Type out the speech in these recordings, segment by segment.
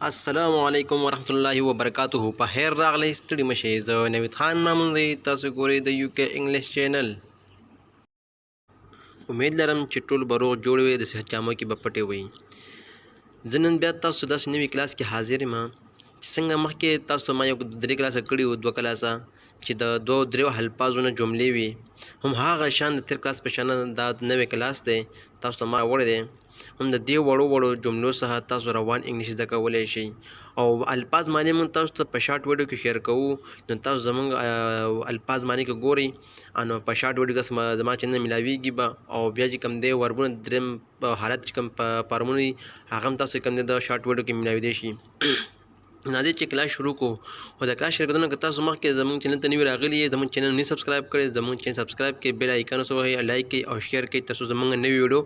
अस्सलामुअलैकुम वरहमतुल्लाहि वबरकातुहू। په خیر راغلی ستړي مشئ. زه نوید خان نامم دی. تاسو ګورئ د UK انګلیش چینل. امید لرم چې ټول به روغ جوړ وي، د صحت جامو کې به پټې وي. زه نن بیا تاسو داسې نوي کلاس کې حاضر یم چې څنګه مخکې تاسو ما یو 3 کلاسه کړي وو، 2 کلاسه چې د 2-3 الفاظو نه جملې وي، هم هغه شان د تیر کلاس په شان دا نوی کلاس دی تاسو ما وړی دی. هم د دې وړو جملو څخه تاسو روان انګلیش زده کولی شئ او الفاظ معنی موږ تاسو ته په شارټ ویډیو کې شیر کوو. نو تاسو زموږ الفاظ معنی کې ګورئ نو په شارټ ویډیو کې زما چینل ملاویږي به، او بیا چې کوم دی وربونه دریم حالت چې کوم فارمونه دي هغه هم تاسو کوم دی د شارټ ویډیو کې ملاویدی شي. راځئ چې کلاس شروع کړو. خو د کلاس شروع کېدو نه که تاسو مخکې زموږ چینل ته نوي راغلي یې، زموږ چینل نه سبسکرایب کړئ، زموږ چینل سبسکرایب کړئ، بیل آیکن وسوهئ، لایک کړئ او شیر کړئ تر څو زموږ نوي ویډیو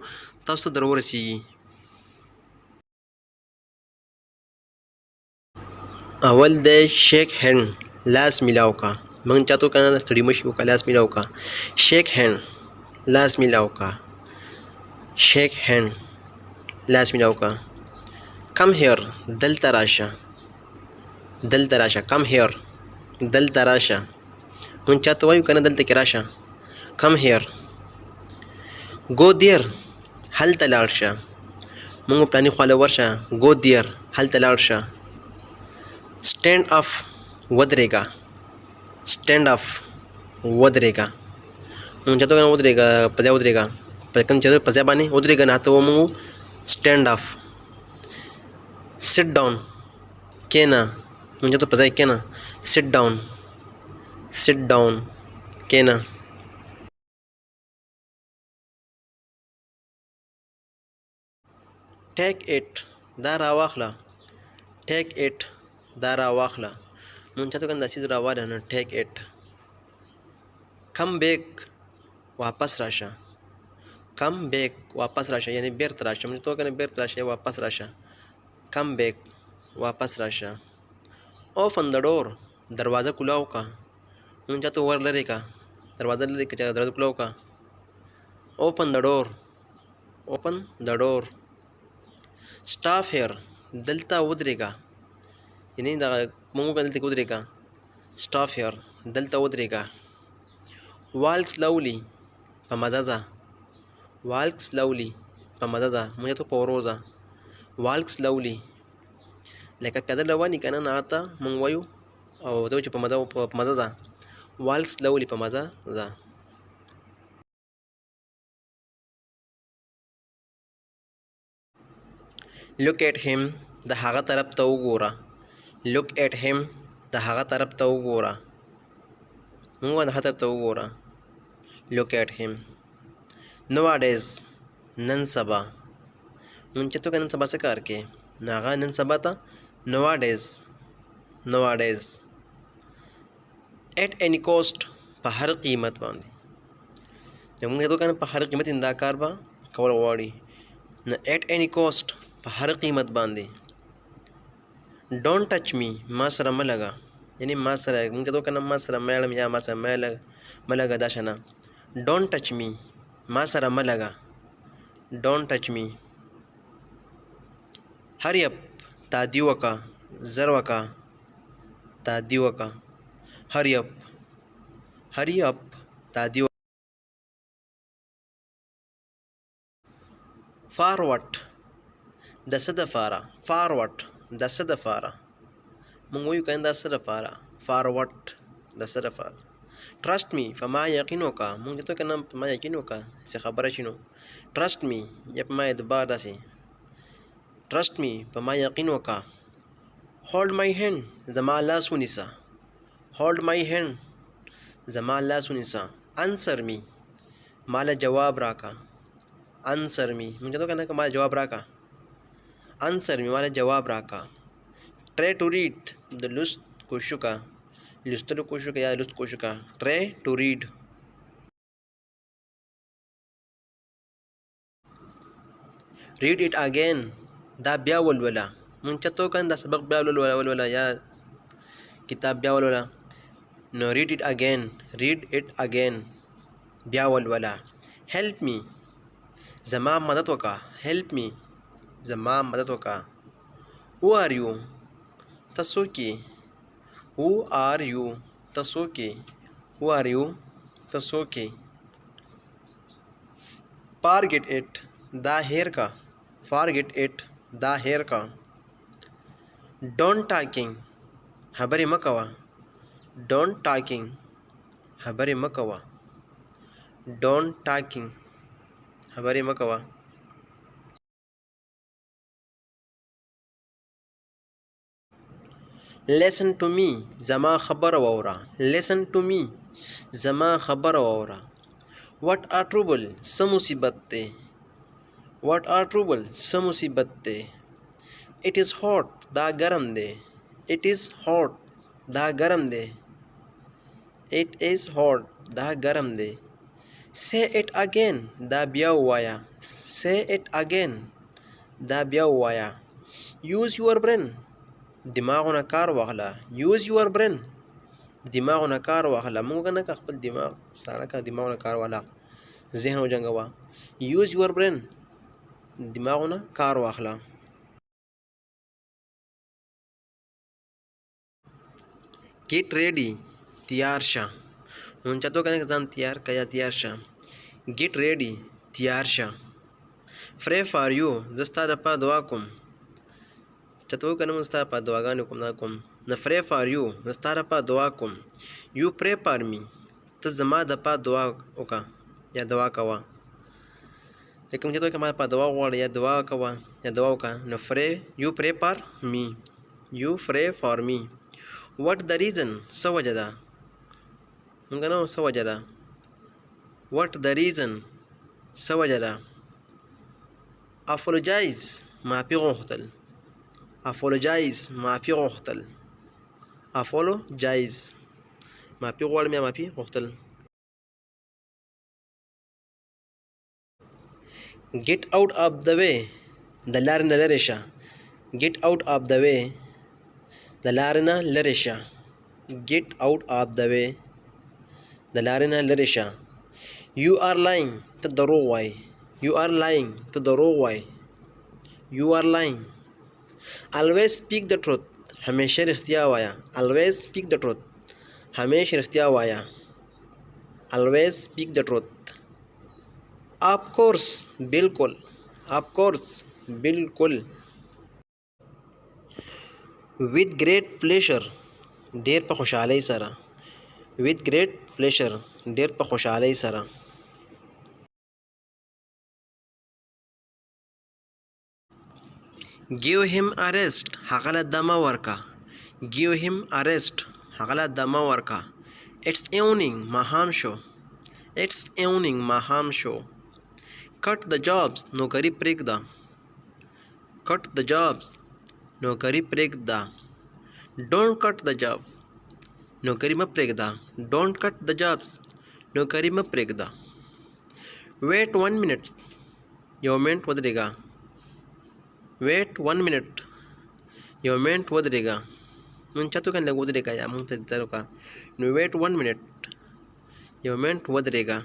تاسو ته در ورسیږي. اول د شیک هینډ، لاس میلاو کا. موږ چاته کنه ستړي مشي وکړه، لاس میلاو کا. شیک هینډ، لاس میلاو کا. شیک هینډ، لاس میلاو کا. کم هیر، دلته راشه. دلته راشه. کم هیر، دلته راشه. موږ چاته وایو کنه دلته کې راشه. کم هیر. گو دیر، هلته لاړ شه. موږ پلاني خواله ورشه. گو دیر، هلته لاړ شه. Stand up, ودرېږه. Stand up, ودرېږه. موږ چاته کنه ودرېږه، په ځای ودرېږه. په کوم چې په ځای باندې ودرېږه نه ته ومو stand up. Sit down, کېنه. موږ چاته په ځای کېنه. Sit down, sit down, کېنه. Take it, دا راواخله. Take it, دا راواخله. مونږ چاته کنه دا چیز راواله نو ټیک اټ. کم بیک، واپس راشه. کم بیک، واپس راشه یعنی بیرته راشه. مونږ ته کنه بیرته راشه یا واپس راشه. کم بیک، واپس راشه. اوپن د ډور، دروازه کلاو کا. مونږ چاته ور لري کا، دروازه لري کا، دروازه کلاو کا. اوپن د ډور، اوپن د ډور. سټاف هیر، دلته ودرېږه. یعنی دا موږ دلته کې ودرېږه. سټاف هیر، دلته ودرېږه. والک سلولی، په مزه ځه. والک سلولی، په مزه ځه. موږ ته په ورو ځه. والک سلولی، لکه پیاده رواني که نه نه هغه ته موږ وایو او ته چې په مزه ځه. والک سلولی، په مزه ځه. لوک ایٹ هیم، د هغه طرف ته وګوره. look at him، د هغه طرف ته وګوره. موږ د هغه طرف ته وګوره. look at him. nowadays، نن سبا. موږ چې تو نن سبا څه کار کې نو هغه نن سبا ته nowadays، nowadays. at any cost، په هر قیمت باندې. موږ ته کنه په هر قیمت دا کار به کول غواړي نو at any cost، په هر قیمت باندې. ډونټ ټچ می، ما سره مه لګه. یعنی ما سره موږ ته کنه ما سره مه لګم یا ما سره مه لګه دا شنه. ډونټ ټچ می، ما سره مه لګه. ډونټ ټچ می. هری اپ، تادي وکړه، زر وکړه، تادي وکړه. هری اپ، هری اپ، تادي وکړه. فاروډ، د څه دپاره. فاروډ، د څه دپاره. موږ وایو کنه د څه دپاره. فاروډ، د څه دپاره. ټرسټ می، په ما یقین وکړه. موږ ته کنه په ما یقین وکړه چې خبره شي نو. ټرسټ می، یا په ما اعتبار داسې. ټرسټ می، په ما یقین وکړه. هولډ مای هینډ، زما لاس ونیسه. هولډ مای هینډ، زما لاس ونیسه. انسر می، ماله جواب راکړه. انسر می، موږ ته کنه ماله جواب راکړه. انسر می، ماله جواب راکړه. ټرای ټو ریډ، د لوست کوشش وکړه. لوستلو کوشش وکړه یا لوست کوشش وکړه. ټرای ټو ریډ. ریډ اټ اگین، دا بیا ولوله. مونږ چاته کنه دا سبق بیا ولوله یا کتاب بیا ولوله نو ریډ اټ اگین. ریډ اټ اگین، بیا ولوله. هیلپ می، زما مدد وکړه. هیلپ می، زما مدد وکړه. Who are you؟ Tasuki. Who are you? Tasuki. Who are you? Tasuki. Forget it. The hair ka. Forget it. The hair ka. Don't talking. Habari makawa. Don't talking. Habari makawa. Don't talking. Habari makawa. Listen to me. Zama khabar waura. Listen to me. Zama khabar waura. What are trouble? Samusibatte. What are trouble? Samusibatte. It is hot. Da garam de. It is hot. Da garam de. It is hot. Da garam de. Say it again. Da biawaya. Say it again. Da biawaya. Use your brain. दिमागونه کار واخله. Use your brain. दिमागونه کار واخله. موږ نه که خپل دماغ ساړه که دماغونه کار والا ذهن وجنګوه. Use your brain. दिमागونه کار واخله. Get ready. تیار شه. مونږ چاته کنه ځان تیار کیا تیار شه. Get ready. تیار شه. Pray for you. زستا د پا دعا کوم. چاته کنه مونږ ستا په دعاګانې کوم نه کوم. نه pray for you. زستا د پا دعا کوم. You pray for me. ته زما د پا دعا وکړه یا دعا کوه. لکه مونږ چاته ما په دعا غواړې یا دعا کوه یا دعا وکړه. نو you pray for me. You pray for me. What the reason? څه وجه ده؟ مونږ نه څه وجه ده؟ What the reason? څه وجه ده؟ Apologize. معافي غوښتل. Apologize. معافي غوښتل. Apologize. معافي غواړم یا معافي غوښتل. Get out of the way. د لارې نه لرې شه. Get out of the way. د لارې نه لرې شه. Get out of the way. د لارې نه لرې شه. You are lying. ته دروغ وایې. You are lying. ته دروغ وایې. You are lying. Always speak the truth. همیشه رښتیا وایه. Always speak the truth. همیشه رښتیا وایه. Always speak the truth. Of course. بالکل. Of course. بالکل. With great pleasure. ډېر په خوشحالۍ سره. With great pleasure. ډېر په خوشحالۍ سره. Give him a rest. هغه له دمه ورکه. Give him a rest. هغه له دمه ورکه. It's evening. ماښام شو. It's evening. ماښام شو. Cut the jobs. نوکري پرېږده. Cut the jobs. نوکري پرېږده. Don't cut the job. نوکري مه پرېږده. Don't cut the jobs. نوکري مه پرېږده. Wait 1 minute. یو منټ ودرېږه. Wait 1 minute. یو منټ ودرېږه. مونږ چاته کنه لږ ودرېږه یا مونږ ته ځر وکړه. نو wait 1 minute. یو منټ ودرېږه.